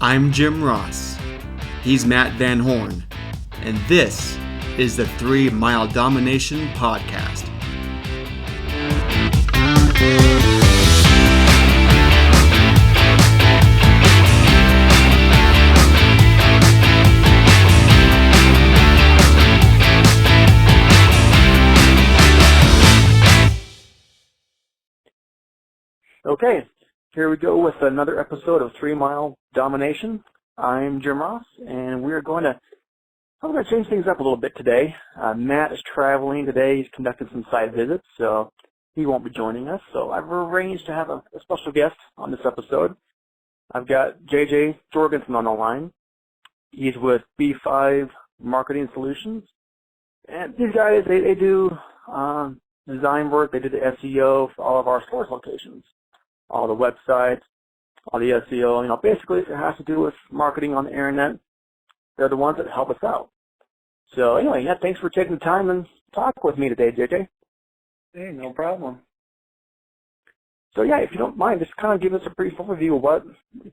I'm Jim Ross. He's Matt Van Horn. And this is the 3 Mile Domination Podcast. Okay, here we go with another episode of 3 Mile Domination. I'm Jim Ross, and I'm going to change things up a little bit today. Matt is traveling today. He's conducting some site visits, so he won't be joining us. So I've arranged to have a special guest on this episode. I've got JJ Jorgensen on the line. He's with B5 Marketing Solutions. And these guys, they do design work. They do the SEO for all of our stores locations. All the websites, all the SEO, basically if it has to do with marketing on the internet, they're the ones that help us out. So anyway, thanks for taking the time and talk with me today, JJ. Hey, no problem. So if you don't mind, just kind of give us a brief overview of what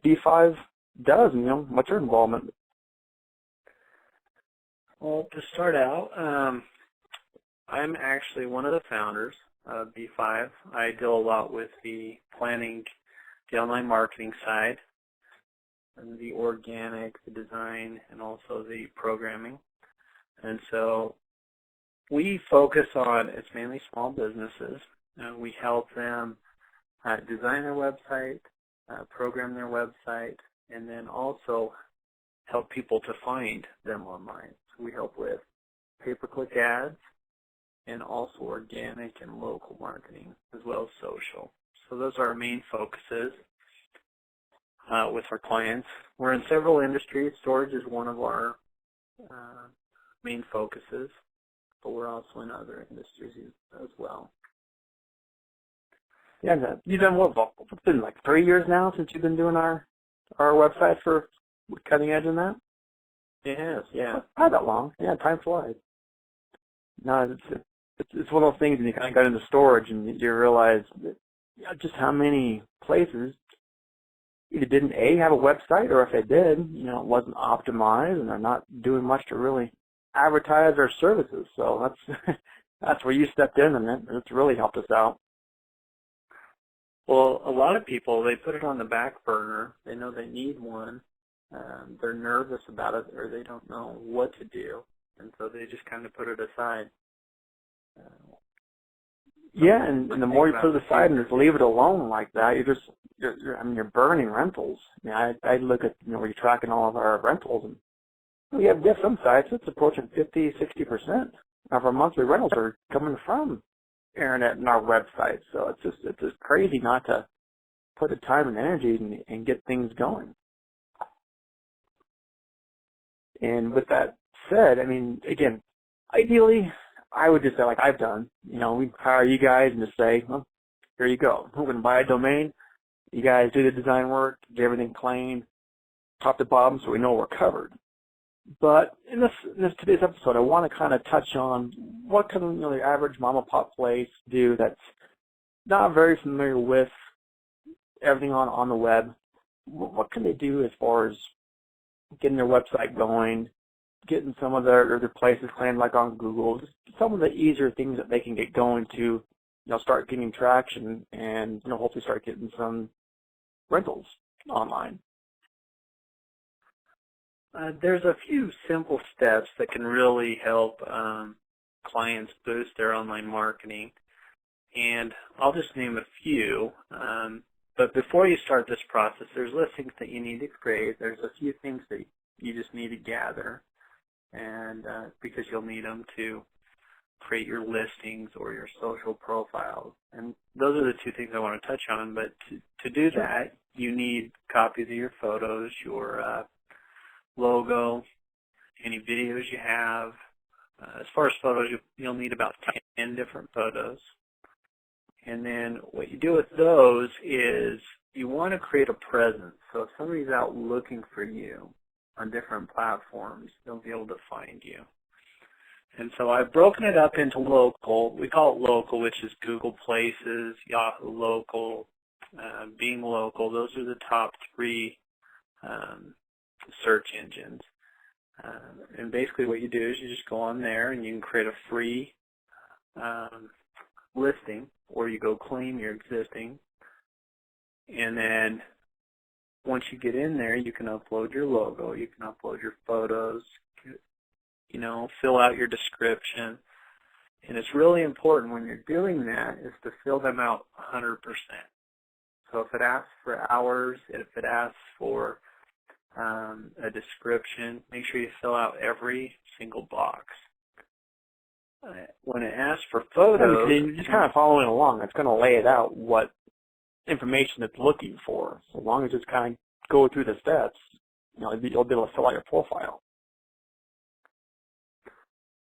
B5 does and, what's your involvement. Well, to start out, I'm actually one of the founders of B5. I deal a lot with the planning, the online marketing side, and the organic, the design, and also the programming. And so we focus on, it's mainly small businesses. We help them design their website, program their website, and then also help people to find them online. So we help with pay-per-click ads, and also organic and local marketing, as well as social. So those are our main focuses with our clients. We're in several industries. Storage is one of our main focuses, but we're also in other industries as well. Yeah, you've done it's been like 3 years now since you've been doing our website for Cutting Edge and that? It has, yeah. Not that long. Yeah, time flies. No, it's one of those things when you kind of got into storage and you realize that, just how many places either didn't have a website, or if they did, it wasn't optimized and they're not doing much to really advertise their services. So that's where you stepped in, and it's really helped us out. Well, a lot of people, they put it on the back burner. They know they need one. They're nervous about it, or they don't know what to do, and so they just kind of put it aside. And the more you put it aside and just leave it alone like that, you're burning rentals. I look at where you're tracking all of our rentals, and we have some sites that's approaching 50-60% of our monthly rentals are coming from internet and our website. So it's just crazy not to put the time and energy and get things going. And with that said, again, ideally, I would just say, like I've done, we hire you guys and just say, well, here you go. We're going to buy a domain. You guys do the design work, get everything cleaned, top to bottom, so we know we're covered. But in this today's episode, I want to kind of touch on what can the average mom and pop place do that's not very familiar with everything on the web. What can they do as far as getting their website going, getting some of their places claimed, like on Google, just some of the easier things that they can get going to, start getting traction and, hopefully start getting some rentals online. There's a few simple steps that can really help clients boost their online marketing, and I'll just name a few. But before you start this process, there's listings that you need to create. There's a few things that you just need to gather, and because you'll need them to create your listings or your social profiles. And those are the two things I want to touch on. But to do that, you need copies of your photos, your logo, any videos you have. As far as photos, you'll need about 10 different photos. And then what you do with those is you want to create a presence. So if somebody's out looking for you on different platforms, they'll be able to find you. And so I've broken it up into local. We call it local, which is Google Places, Yahoo Local, Bing Local. Those are the top three search engines. And basically what you do is you just go on there and you can create a free listing, or you go claim your existing. And then once you get in there, you can upload your logo, you can upload your photos, you know, fill out your description. And it's really important when you're doing that is to fill them out 100%. So if it asks for hours, if it asks for a description, make sure you fill out every single box. When it asks for photos, you're just kind of following along. It's going to lay it out what information it's looking for. So as long as you just kind of go through the steps, you know, you'll be able to fill out your profile.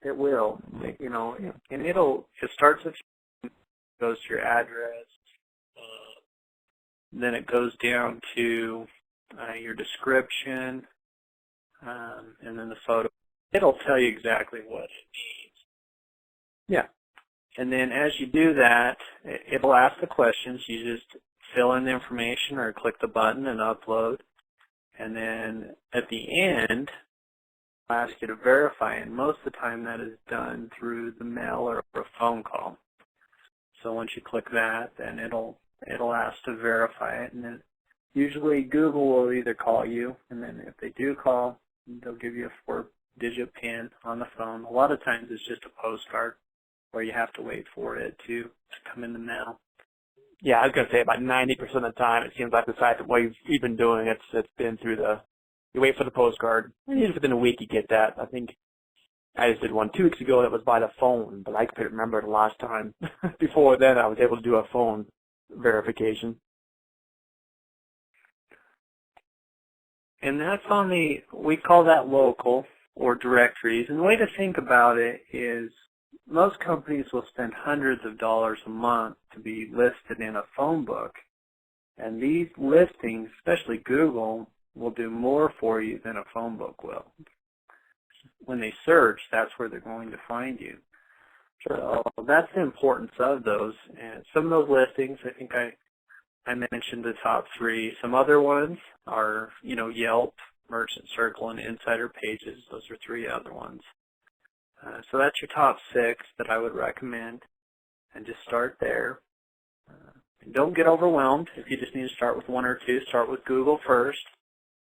it will, you know, and it starts with, goes to your address, then it goes down to your description, and then the photo. It'll tell you exactly what it needs. Yeah. And then as you do that, it'll ask the questions. You just fill in the information or click the button and upload. And then at the end, I'll ask you to verify, and most of the time that is done through the mail or a phone call. So once you click that, then it'll ask to verify it, and then usually Google will either call you, and then if they do call, they'll give you a 4-digit PIN on the phone. A lot of times it's just a postcard where you have to wait for it to come in the mail. Yeah, I was going to say about 90% of the time it seems like the site that we've been doing, it's been through you wait for the postcard, and usually within a week you get that. I think I just did one 2 weeks ago that was by the phone, but I couldn't remember the last time. Before then I was able to do a phone verification. And that's on we call that local or directories. And the way to think about it is most companies will spend hundreds of dollars a month to be listed in a phone book. And these listings, especially Google, will do more for you than a phone book will. When they search, that's where they're going to find you. So that's the importance of those. And some of those listings, I think I mentioned the top 3. Some other ones are, you know, Yelp, Merchant Circle, and Insider Pages. Those are 3 other ones. So that's your top 6 that I would recommend. And just start there. And don't get overwhelmed. If you just need to start with 1 or 2, start with Google first.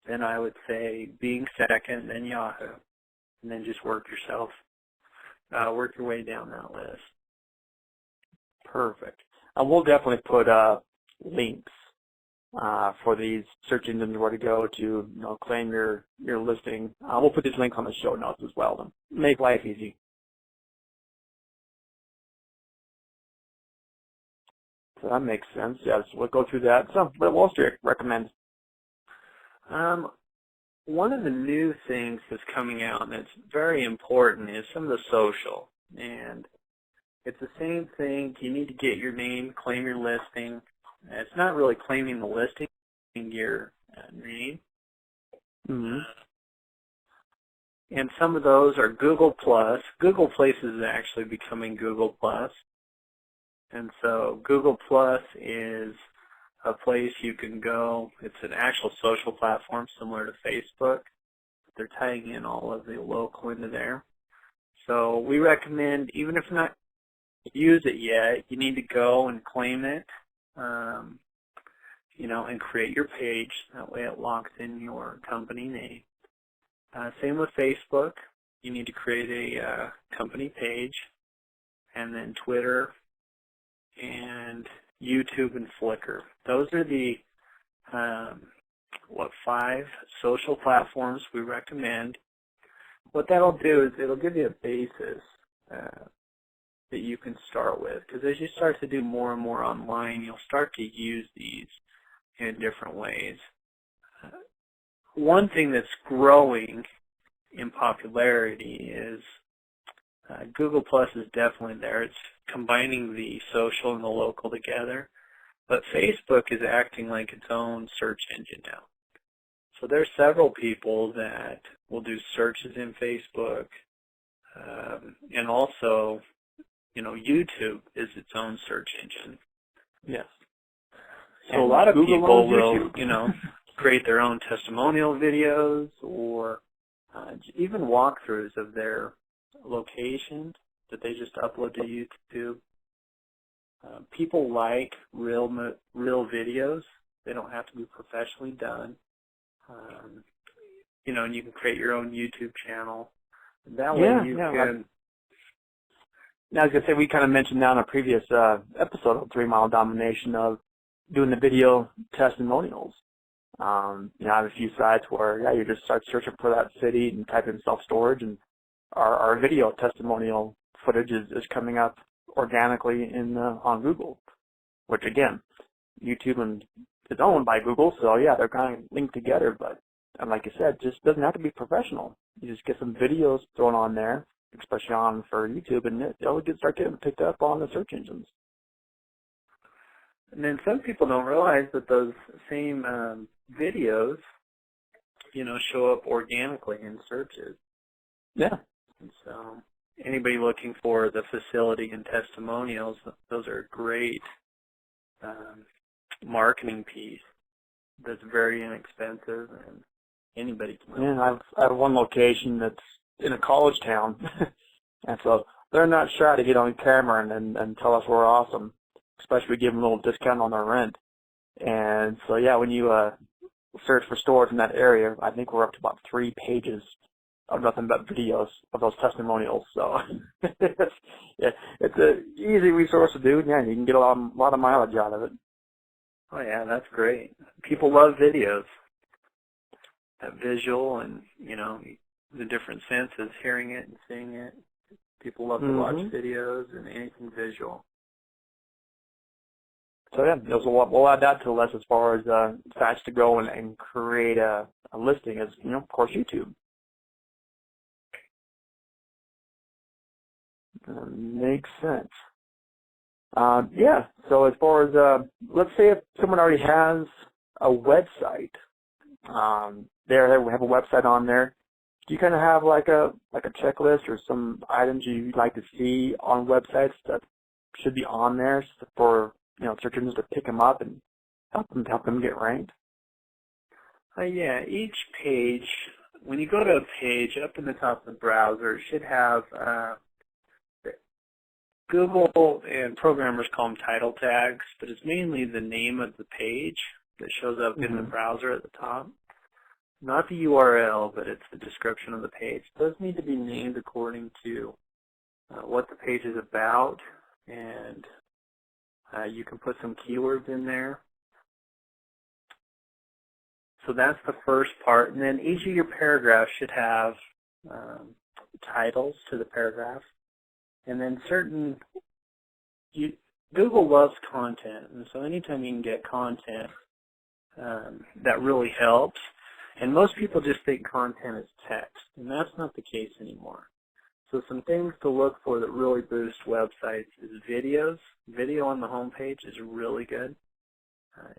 Then I would say Bing second, then Yahoo. And then just work your way down that list. Perfect. We'll definitely put links for these search engines where to go to, claim your listing. We'll put these links on the show notes as well to make life easy. So that makes sense. Yes, we'll go through that. So, what else do you recommend? One of the new things that's coming out and that's very important is some of the social. And it's the same thing. You need to get your name, claim your listing. It's not really claiming the listing, your name. Mm-hmm. And some of those are Google+. Google Places is actually becoming Google+. And so Google+ is a place you can go. It's an actual social platform similar to Facebook. They're tying in all of the local into there. So we recommend, even if not use it yet, you need to go and claim it, and create your page. That way it locks in your company name. Same with Facebook. You need to create a company page, and then Twitter and YouTube and Flickr. Those are the 5 social platforms we recommend. What that'll do is it'll give you a basis that you can start with, because as you start to do more and more online, you'll start to use these in different ways. One thing that's growing in popularity is Google Plus is definitely there. It's combining the social and the local together. But Facebook is acting like its own search engine now. So there's several people that will do searches in Facebook, and also, YouTube is its own search engine. Yes. So a lot of Google people owns will, YouTube. create their own testimonial videos or even walkthroughs of their locations that they just upload to YouTube. People like real videos. They don't have to be professionally done. You know, and you can create your own YouTube channel. That way you can. Now, I was going to say, we kind of mentioned now in a previous episode of 3 Mile Domination of doing the video testimonials. You know, I have a few sites where, you just start searching for that city and type in self-storage, and our video testimonial footage is coming up organically on Google, which, again, YouTube is owned by Google, so, they're kind of linked together, but and like you said, just doesn't have to be professional. You just get some videos thrown on there, especially on for YouTube, and it'll start getting picked up on the search engines. And then some people don't realize that those same videos, you know, show up organically in searches. Yeah. And so anybody looking for the facility and testimonials, those are a great marketing piece that's very inexpensive and anybody can. Yeah, I have one location that's in a college town, and so they're not shy to get on camera and tell us we're awesome, especially if we give them a little discount on their rent. And so, when you search for stores in that area, I think we're up to about 3 pages of nothing but videos of those testimonials. So it's an easy resource to do, and you can get a lot of mileage out of it. Oh yeah, that's great. People love videos. That visual and, you know, the different senses, hearing it and seeing it. People love to watch videos and anything visual. So we'll add that to the list as far as sites to go and create a listing as, you know, of course, YouTube. Makes sense. So as far as, let's say if someone already has a website, we have a website on there. Do you kind of have like a checklist or some items you'd like to see on websites that should be on there for, you know, search engines to pick them up and help them get ranked? Each page, when you go to a page up in the top of the browser, it should have Google and programmers call them title tags, but it's mainly the name of the page that shows up in the browser at the top. Not the URL, but it's the description of the page. It does need to be named according to what the page is about, and you can put some keywords in there. So that's the first part, and then each of your paragraphs should have titles to the paragraph, and then Google loves content, and so anytime you can get content, that really helps. And most people just think content is text, and that's not the case anymore. So some things to look for that really boost websites is videos. Video on the home page is really good,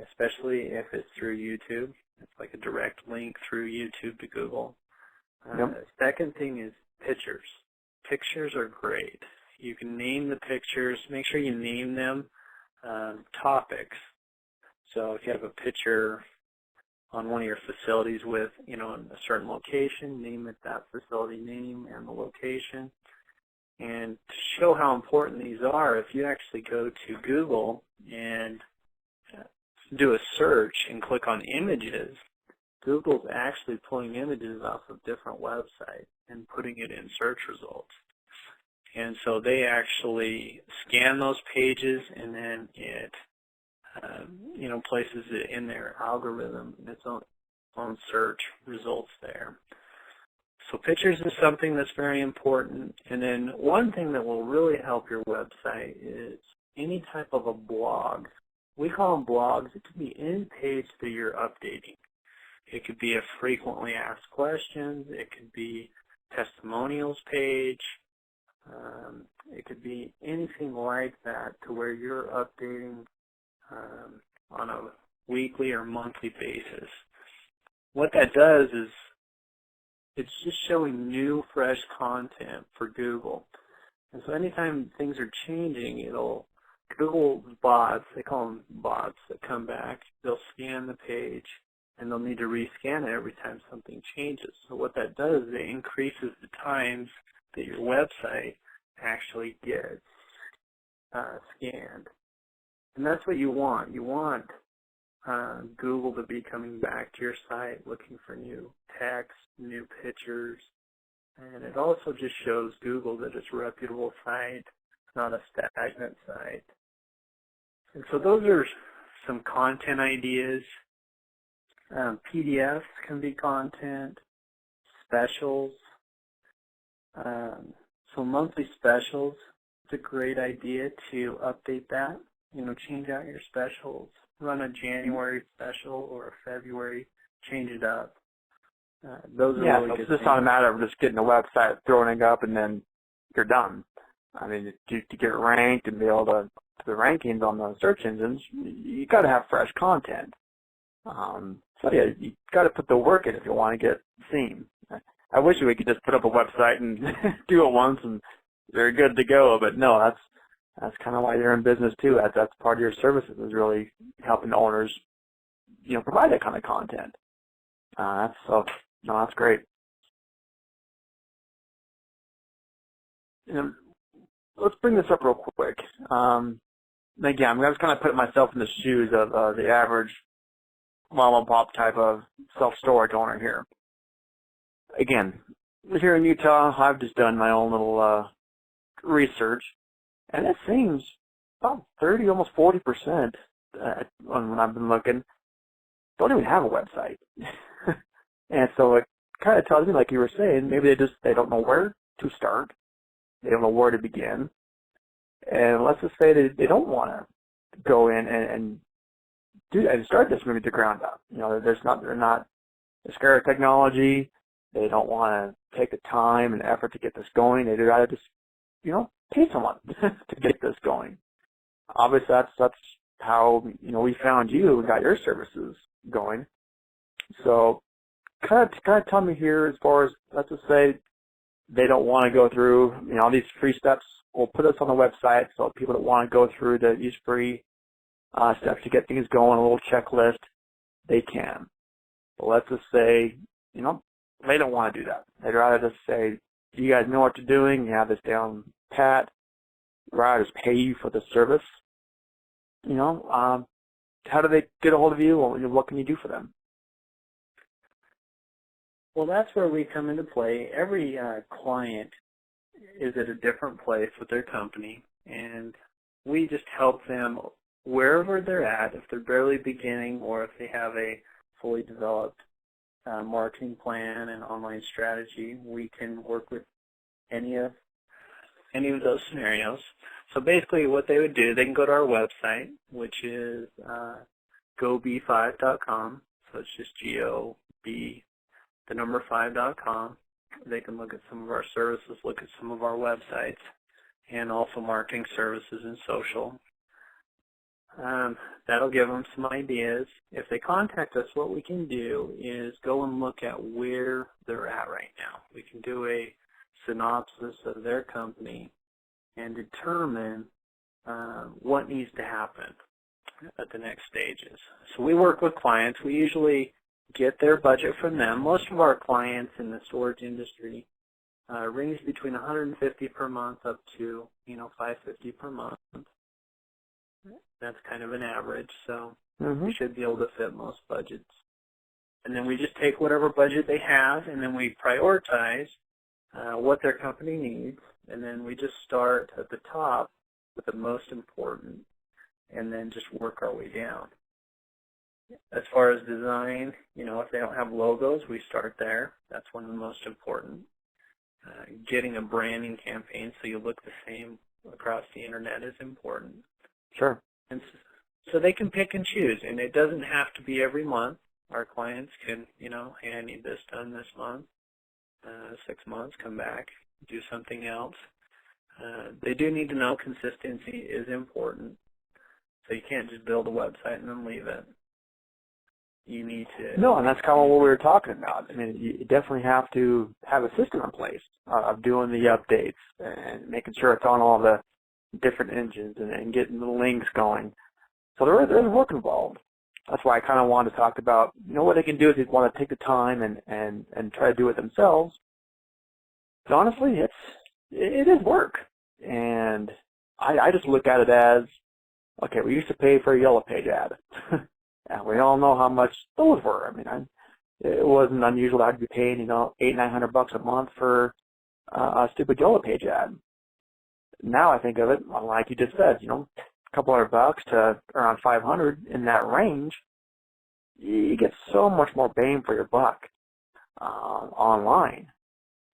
especially if it's through YouTube. It's like a direct link through YouTube to Google. Second thing is pictures. Pictures are great. You can name the pictures. Make sure you name them topics. So if you have a picture on one of your facilities with, you know, a certain location, name it that facility name and the location. And to show how important these are, if you actually go to Google and do a search and click on images, Google's actually pulling images off of different websites and putting it in search results. And so they actually scan those pages, and then it you know, places it in their algorithm and its own search results there. So pictures is something that's very important. And then one thing that will really help your website is any type of a blog. We call them blogs. It could be any page that you're updating. It could be a frequently asked questions. It could be testimonials page. It could be anything like that to where you're updating on a weekly or monthly basis. What that does is it's just showing new, fresh content for Google. And so anytime things are changing, Google bots, they call them bots that come back, they'll scan the page and they'll need to rescan it every time something changes. So what that does is it increases the times that your website actually gets scanned. And that's what you want. You want Google to be coming back to your site looking for new text, new pictures, and it also just shows Google that it's a reputable site, not a stagnant site. And so those are some content ideas. PDFs can be content, specials. So monthly specials, it's a great idea to update that. Change out your specials. Run a January special or a February, change it up. Those are really good it's just things. not a matter of just getting a website, throwing it up, and then you're done. I mean, to get ranked and be able to the rankings on the search engines, you got to have fresh content. So yeah, you got to put the work in if you want to get seen. I wish we could just put up a website and do it once and they're good to go, but no, that's kind of why you're in business too. That's part of your services is really helping the owners, provide that kind of content. That's great. Let's bring this up real quick. Again, I was kind of putting myself in the shoes of the average mom and pop type of self-storage owner here. Again, here in Utah, I've just done my own little research, and it seems about 30, almost 40% when I've been looking, don't even have a website. And so it kind of tells me, like you were saying, maybe they don't know where to start. They don't know where to begin. And let's just say that they don't want to go in and start this maybe the ground up. They're not scared of technology. They don't want to take the time and effort to get this going. They'd rather just, pay someone to get this going. Obviously, that's how, we found you and got your services going. So kind of tell me here as far as, let's just say they don't want to go through, all these free steps. We'll put us on the website so people that want to go through these free steps to get things going, a little checklist, they can. But let's just say, they don't want to do that. They'd rather just say, you guys know what you're doing, you have this down pat, I'd rather just pay you for the service. How do they get a hold of you? What can you do for them? Well, that's where we come into play. Every client is at a different place with their company, and we just help them wherever they're at, if they're barely beginning or if they have a fully developed marketing plan and online strategy. We can work with any of those scenarios. So basically what they would do, they can go to our website, which is gob5.com. So it's just GOB5.com. They can look at some of our services, look at some of our websites, and also marketing services and social. That'll give them some ideas. If they contact us, what we can do is go and look at where they're at right now. We can do a synopsis of their company and determine what needs to happen at the next stages. So we work with clients. We usually get their budget from them. Most of our clients in the storage industry range between $150 per month up to $550 per month. That's kind of an average, so we should be able to fit most budgets. And then we just take whatever budget they have, and then we prioritize what their company needs, and then we just start at the top with the most important, and then just work our way down. As far as design, if they don't have logos, we start there. That's one of the most important. Getting a branding campaign so you look the same across the internet is important. Sure. And so they can pick and choose, and it doesn't have to be every month. Our clients can, hey, I need this done this month, 6 months, come back, do something else. They do need to know consistency is important. So you can't just build a website and then leave it. You need to... No, and that's kind of what we were talking about. I mean, you definitely have to have a system in place of doing the updates and making sure it's on all the different engines and getting the links going. So there's work involved. that's why I kind of wanted to talk about, what they can do if they want to take the time and try to do it themselves. But honestly, it is work. And I just look at it as, okay, we used to pay for a Yellow Page ad. And we all know how much those were. I mean, it wasn't unusual that I'd be paying, $800-900 a month for a stupid Yellow Page ad. Now I think of it, like you just said, a couple $100 to around $500 in that range, you get so much more bang for your buck online.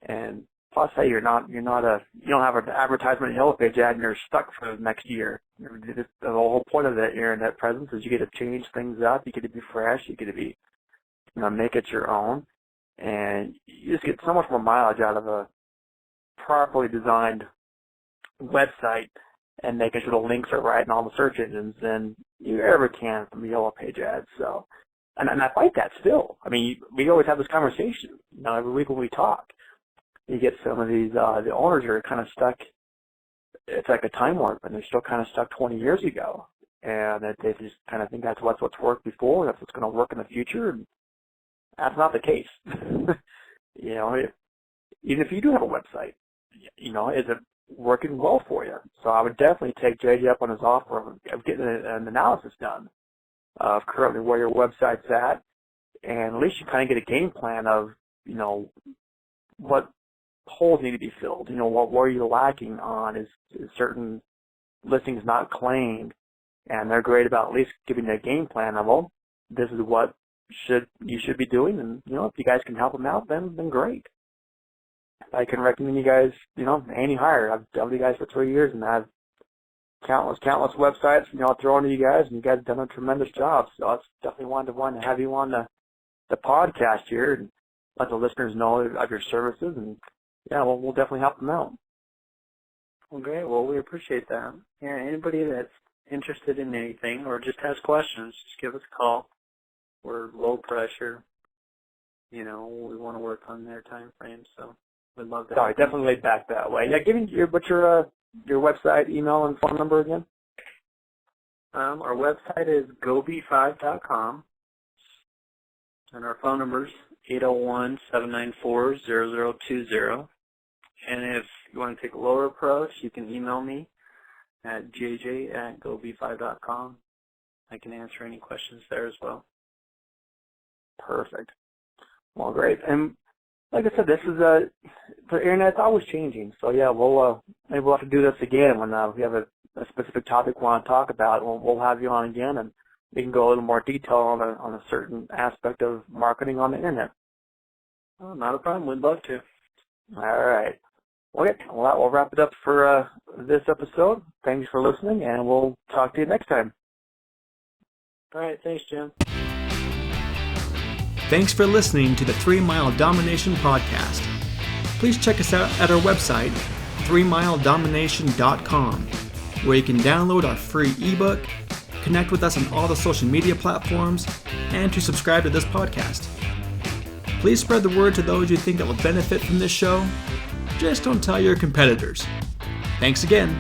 And plus, hey, you don't have an advertisement Yellow Page ad and you're stuck for the next year. The whole point of that internet presence is you get to change things up, you get to be fresh, you get to be, make it your own, and you just get so much more mileage out of a properly designed website and making sure the links are right in all the search engines than you ever can from the Yellow Page ads. So, and I fight that still. I mean, we always have this conversation, every week when we talk. You get some of these, the owners are kind of stuck. It's like a time warp, and they're still kind of stuck 20 years ago. And that they just kind of think that's what's worked before, that's what's going to work in the future. And that's not the case. Even if you do have a website, is it working well for you? So I would definitely take JJ up on his offer of getting an analysis done of currently where your website's at least you kind of get a game plan of, what holes need to be filled. What were you lacking on? Is certain listings not claimed? And they're great about at least giving you a game plan of, well, this is what you should be doing, and if you guys can help them out, then great. I can recommend you guys, any hire. I've done with you guys for 3 years, and I have countless websites, thrown to you guys, and you guys have done a tremendous job. So I definitely wanted to have you on the podcast here and let the listeners know of your services, and yeah, we'll definitely help them out. Well, great. Well, we appreciate that. Yeah, anybody that's interested in anything or just has questions, just give us a call. We're low pressure. We want to work on their time frame, so we'd love to. Sorry, definitely laid back that way. Yeah, give me your website, email, and phone number again. Our website is gob5.com, and our phone number is 801-794-0020. And if you want to take a lower approach, you can email me at jj@gob5.com. I can answer any questions there as well. Perfect. Well, great. And like I said, this is the internet's always changing. So yeah, maybe we'll have to do this again when we have a specific topic we want to talk about. We'll have you on again, and we can go a little more detail on a certain aspect of marketing on the internet. Oh, not a problem. We'd love to. All right. Okay. Well, we'll wrap it up for this episode. Thanks for listening, and we'll talk to you next time. All right. Thanks, Jim. Thanks for listening to the 3 Mile Domination Podcast. Please check us out at our website, 3miledomination.com, where you can download our free ebook, connect with us on all the social media platforms, and to subscribe to this podcast. Please spread the word to those you think that will benefit from this show. Just don't tell your competitors. Thanks again.